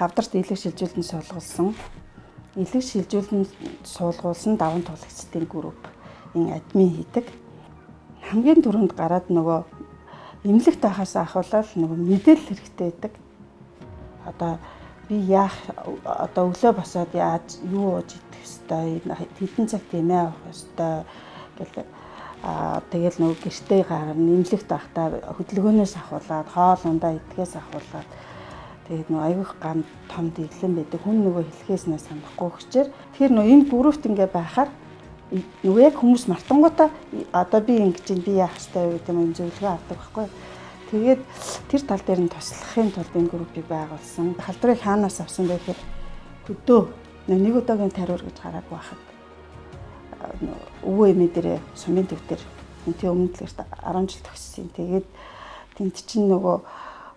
хавдарт илэг шилжүүлэн суулгуулсан. Илэг шилжүүлэн суулгуулсан даван туулагчдын групп энэ админ хийдэг. Хамгийн түрүүнд гараад нөгөө эмнэлэгт байхаас ахуулаад нөгөө мэдээлэл хэрэгтэй байдаг. Одоо би яах одоо өглөө босоод яаж юу ууж идэх ёстой, хэдэн цагт эмээ авах ёстой гэл тэгэл нөгөө гэртээ гарна эмнэлэгт байхдаа хөдөлгөөнөөс ахуулаад хоол ундаа идгээс ахуулаад тэгээд нөгөө аягүй гам том дэглэн байдаг. Хүн нөгөө хэлхээснээ санахгүй хүчээр тэгэхээр нөгөө энэ бүрөвт ингээ байхаар нөгөө яг хүмүүс мартангуудаа одоо би ингэж би яах ёстой вэ гэдэг юм зөвлөгөө авдаг байхгүй. Тэгээд тэр тал дээр нь туслахын тулд энэ группийг байгуулсан. Халдварыг хаанаас авсан бэ гэхээр өдөө нэг удаагийн тариур гэж гараагүй байхад өвөө эмээ дээрээ сумын төв дээр энэ өмнө л 10 жил төгссөн. Тэгээд тэнд чинь нөгөө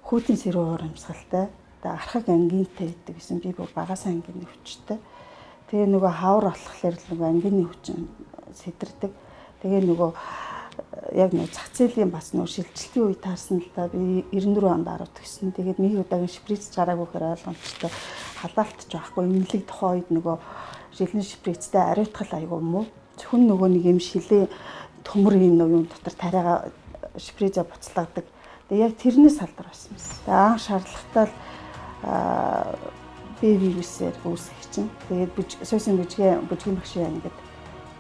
хүүтийн сэрүү урамсгалтай. Тэгээд архаг ангинтай гэдэг гэсэн би бүр багаас ангийн өвчтэй. Тэгээ нөгөө хавар болохлээр л нөгөө ангины өвчин сэтэрдэг. Тэгээ нөгөө яг нэг зах зээлийн бас нөгөө шилжилтийн үе таарсан л да би 94 онд 10 төгссөн. Тэгээд миний удаагийн шприц гараагүй хэрэг ойлгомжтой халаалтч байхгүй эмнэлэг тухайн үед нөгөө шилэн шприцтэй ариутгал айгүй муу. Зөвхөн нөгөө нэг юм шилийн төмөр юм нөгөө дотор тариага шприцээ буцлагдаг. Тэгээ яг тэрнээс салдар байсан юм. Тэгээ анх шаардлагатай вирусээр үүсгэх чинь. Тэгээд сойсын бүжгийн багшийн ингээд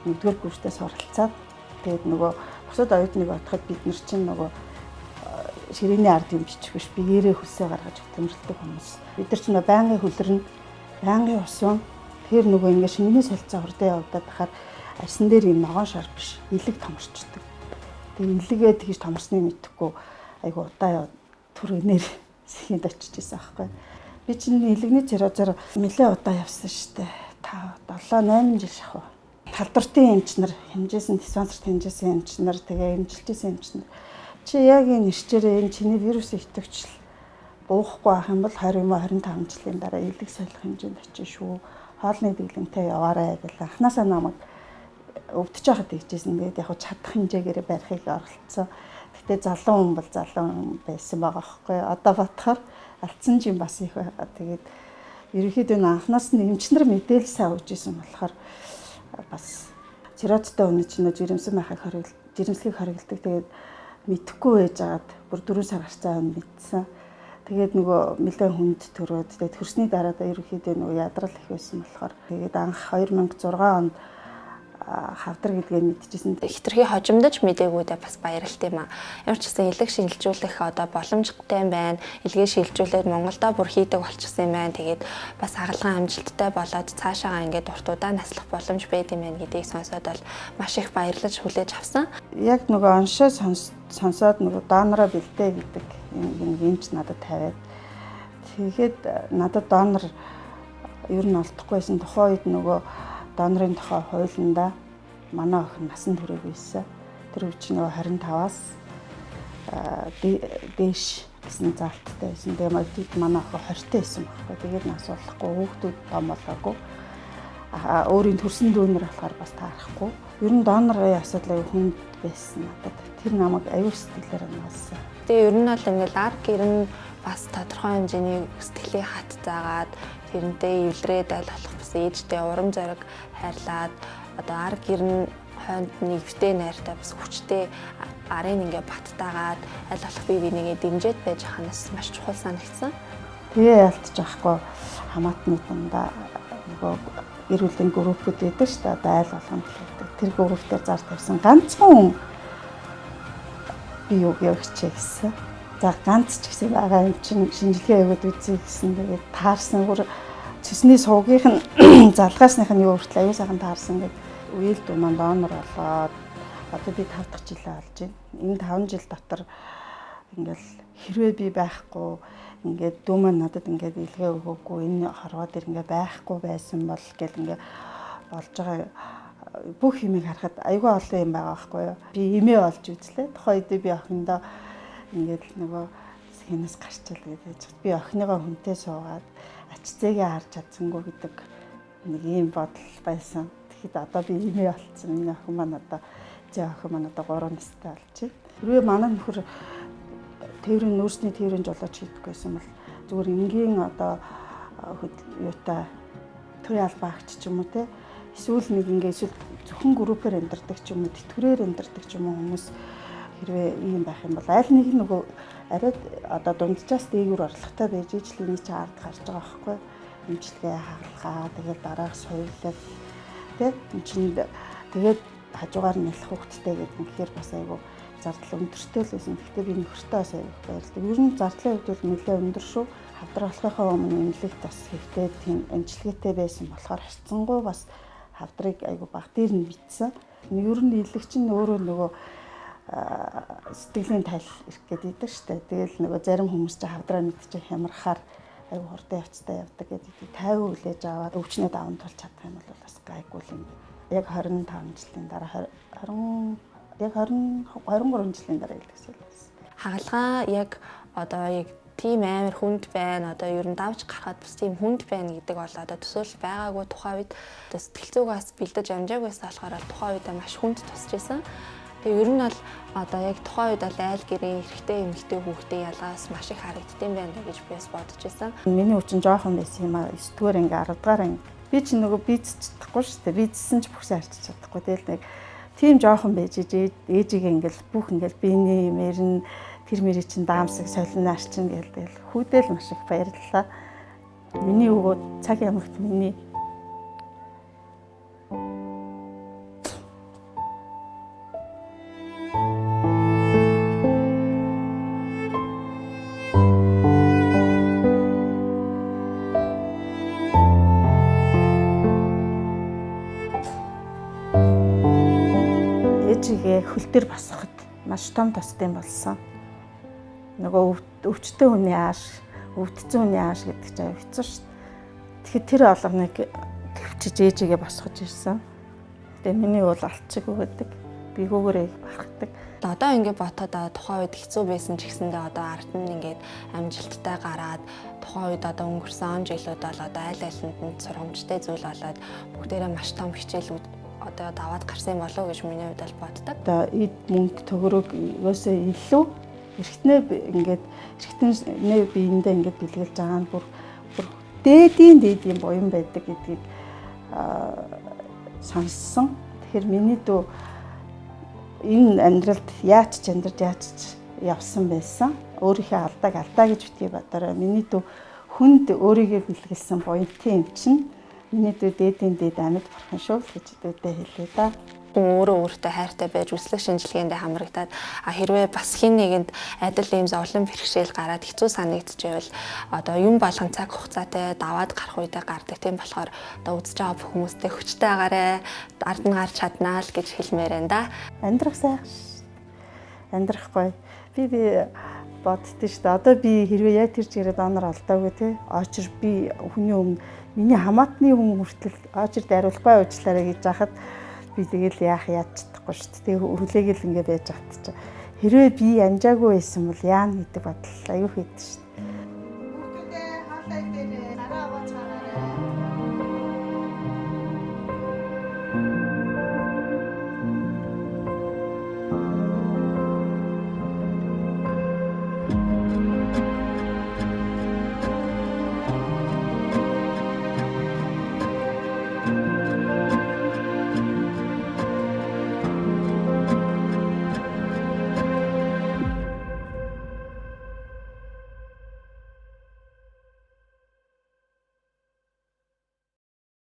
нэгдүгээр курстаас оролцоод тэгээд нөгөө бусад оюутныг бодоход бид нар чинь нөгөө ширээний ард юм бичих биш биеэрээ хөлсөө гаргаж хөтөлмөрлөдөг хүмүүс. Бид нар чинь байнгын хөлрөн, байнгын усван тэр нөгөө ингээд шингний солилцоо хурдан явагдаад байхаар асан дээр юм ногоон шар биш илэг томорчдөг. Тэгээд илэгээ тэгж томорсныг мэдэхгүй айгу удаа яа түргэнээр сэхэнд очиж исэн аахгүй. Би чинь илэгний циррозоор нэлээд удаа явсан шүү дээ. 5, 7, 8 жил шахав. Халдвартын эмчнэр, хэмжээсэн диспансерт хэмжээсэн эмчнэр, тэгээ эмчилжсэн эмчнэр. Чи яг энэ ирчээрээ энэ чиний вирусын идэвхжил буухгүй ах юм бол 20-25 жилийн дараа илэг солих хэмжээнд очиж шүү. Хоолны дэглэмтэй яваарай гэл анханасаа намайг өвдөж байхад тэгжсэн. Тэгээд яг чадах хэмжээгээр барихыг оролцсон. Гэтэ залуу хүн бол залуу хүн байсан байгаа байхгүй. Одоо бодохоор алдсан юм бас их байгаа. Тэгээд ерөнхийдөө анханаас нь эмчнэр мэдээлэл сайн өгч исэн болохоор бас циррозтой хүний чинь жирэмслэгийг хоригддаг. Тэгээд мэдхгүй байж агаад бүр 4 сар гарцаа мэдсэн. Тэгээд нөгөө нэлээд хүнд төрөөд тэгээд төрсний дараа ерөнхийдөө нөгөө ядрал их байсан болохоор тэгээд анх 2006 онд хавдар гэдгээ мэдчихсэн. Хитрхи хожимдож мдэггүйдээ бас баярлалтай юм аа. Ямар ч гэсэн илэг шилжүүлэх одоо боломжтой байна. Илгээ шилжүүлээд Монголдо бүр хийдэг болчихсон юм байна. Тэгээд бас хагалгаан амжилттай болоод цаашаа ингээд урт удаан наслах боломж байд юм байна гэдгийг сонсоод бол маш их баярлаж хүлээж авсан. Яг нөгөө оншоо сонсоод нөгөө донороо бэлдээ гэдэг юм юмч надад тавиад. Тэгээд надад донор ер нь олдохгүйсэн тухайн үед нөгөө донорын тухай хуулиндаа манай охин насан туршиг байсан. Тэр үе чинь 25-аас дээш гэсэн залттай байсан. Тэгээ манай охин 20-тай байсан байхгүй. Тэгээд нас болохгүй хүүхдүүд том болоогүй. Өөрийн төрсөн дүүнэр болохоор бас таарахгүй. Ер нь донорын асуудал аюу хүнд байсан надад. Тэр намайг аюу сэтгэлээр амгаалсан. Тэгээ ер нь бол ингээл арг ер нь бас тодорхой хэмжээний сэтгэлийн хат заагаад тэрнтэй эвлэрээд аль болох бас ээжтэй урам зориг хайрлаад одоо арг гэрн хойнд нэгвтэй найртай бас хүчтэй арын ингээ баттаагаад аль болох бие бинийгээ дэмжиж байж ханаас маш чухал санагдсан. Тэгээ ялтчих байхгүй хамаатнуудаа нөгөө гэр бүлийн группүүд байдаг шүү дээ. Одоо айл болгонд гэдэг. Тэр группээр зар тавьсан ганцхан би юу явчихъя гэсэн. За ганц ч гэсэн байгаа юм чинь шинжилгээ өгöd үзье гэсэн. Тэгээд таарсан бүр цэсний суугийнх нь залгаасных нь юу хүртэл аюу сайхан таарсан гэдэг. Үйл дүү маань донор болоод одоо би 5 дахь жилээ болж байна. Энэ 5 жил дотор ингээл хэрвээ би байхгүй ингээд дүү маань надад ингээд илгээ өгөөгүй энэ хорвоо дээр ингээд байхгүй байсан бол гэл ингээд болж байгаа бүх юмыг харахад аюу олон юм байгаа байхгүй юу. Би эмээ болж үзлээ. Тухайн үед би охиндоо ингээд нөгөө хинээс гарчил гэдэг. Би охиныгоо хүнтэй суугаад ачцээгээ харж чадсангүй гэдэг нэг юм бодол байсан. Тэгэхэд одоо би эмээ болцсон. Миний охин маань одоо охин маань одоо 3 настай болж байна. Хэрвээ манай нөхөр тээврийн нөөцний тээврийн жолооч хийдэггүйсэн бол зүгээр энгийн одоо юутай төрийн албаагч ч юм уу те эсвэл нэг ингээ эсвэл зөвхөн группээр амьдардаг ч юм уу тэтгэврээр амьдардаг ч юм уу хүмүүс хэрвээ ийм байх юм бол аль нэг нөгөө арай одоо дунджаас дээгүүр орлоготой байж ижлэний чи ард гарч байгаа байхгүй имчилгээ хагалгаа тэгээд дараах соёлол тэ энэ чинь тэгээд хажуугаар нь ялах хөвгттэй гэдэг юм гэхээр бас айгүй зардал өндөртэй л байсан. Гэхдээ би нөхөртөө бас айгүй баярлалаа. Ер нь зардлын хувьд бол нэлээд өндөр шүү. Хавдралхахаа өмнө имлэгт бас хэрэгтэй тийм амжилттай байсан болохоор харцсангуй бас хавдрыг айгүй баг дээр нь битсэн. Ер нь илэгч нь өөрөө нөгөө сэтгэлийн тайл ирэх гэдэг идэг штэ. Тэгэл нөгөө зарим хүмүүс чинь хавдраа мэдчих хямрахаар айгүй хурдан явцтай явдаг гэдэг. 50 хүлээж аваад өвчнөд аван тулж чадах юм бол бас гайгүй л юм. Яг 25 жилийн дараа 23 жилийн дараа илгэсэн байсан. Хагалгаа яг одоо яг тийм амар хүнд байна. Одоо ер нь давж гарахад бас тийм хүнд байна гэдэг бол одоо төсөөлөл байгаагүй тухайн үед сэтгэл зүгээс бэлдэж амжаагүйсэн болохоор тухайн үед маш хүнд тусч байсан. Тэгээ ер нь бол одоо яг тухайн үед бол айл гэрийн эрэгтэй эмэгтэй хүүхдээ ялгаас маш их харагдсан байна гэж би бас бодож байсан. Миний үчин жоохон байсан юм аа. 9-р анги 10-р анги. Би ч нөгөө бийцэж чадахгүй шүү дээ. Бийцсэн ч бүхсээ харчих чадахгүй. Тэгэл нэг тийм жоохон байж ээжигээ ингээл бүх ингээл биений мэрэн тэр мэрий чин даамсаг солиноаш чин гээл хүүдэл маш их баярлалаа. Миний өвөө цаг ямагт миний ээжигээ хөл дээр босгоход маш том тостой болсон. Нөгөө өвчтөе хүний ааш, өвдсөн хүний ааш гэдэг чинь хэцүү шүү дээ. Тэгэхээр тэр олгоныг төвчж ээжигээ босгож ирсэн. Тэгээ миний уул алчиг өгдөг. Бигүүгээрээ барахдаг. Одоо ингээд ботоод тухайн үед хэцүү байсан ч гэсэндээ одоо ард нь ингээд амжилттай гараад тухайн үед одоо өнгөрсөн жилүүд бол одоо аль алинд сургамжтай зүйл болоод бүгдээрээ маш том хичээлүүд одоо даваад гарсан болов уу гэж миний хувьд бол боддог. Одоо эд мөнгө төгрөг юусаа илүү эргэтнээ ингээд эргэтнээ биендээ ингээд бэлгэлж байгаа нь бүр дээдийн буян байдаг гэдгийг сонссон. Тэгэхээр миний дүү энэ амьдралд яаж ч амьдарч яаж ч явсан байсан. Өөрийнхөө алдаа гэж битгий бодорой. Миний дүү хүнд өөрийгөө бэлгэлсэн буянтын юм чинь миний дүү дээд амьд бурхан шүү гэж дүүтэй хэлээ да. Өөрөө өөртөө хайртай байж үслэг шинжилгээндээ хамрагдаад хэрвээ бас хин нэгэнд адил ийм зовлон бэрхшээл гараад хэцүү санагдчихвэл одоо юм болгон цаг хугацаатай даваад гарах үедээ гардаг. Тийм болохоор одоо үзэж байгаа бүх хүмүүстэй хүчтэй агаарэ ард нь гарч чаднаа л гэж хэлмээр байна да. Амьдрах сайхан шүү. Амьдрахгүй. Би боддоо шүү дээ. Одоо би хэрвээ яг тэр чигээр донор олдоогүй те. Очир би хүний өмнө миний хамаатны хүн хүртэл очир дариулахгүй уучлаарай гэж яхад би тэгэл яах яаж чадахгүй шүү дээ. Тэгээ хүлээгээл ингэ байж хат чи. Хэрвээ би амжаагүй байсан бол яана гэдэг бодол аюу хэд шүү дээ. Бүгдээ хаалай дээр араа аваад чараарай.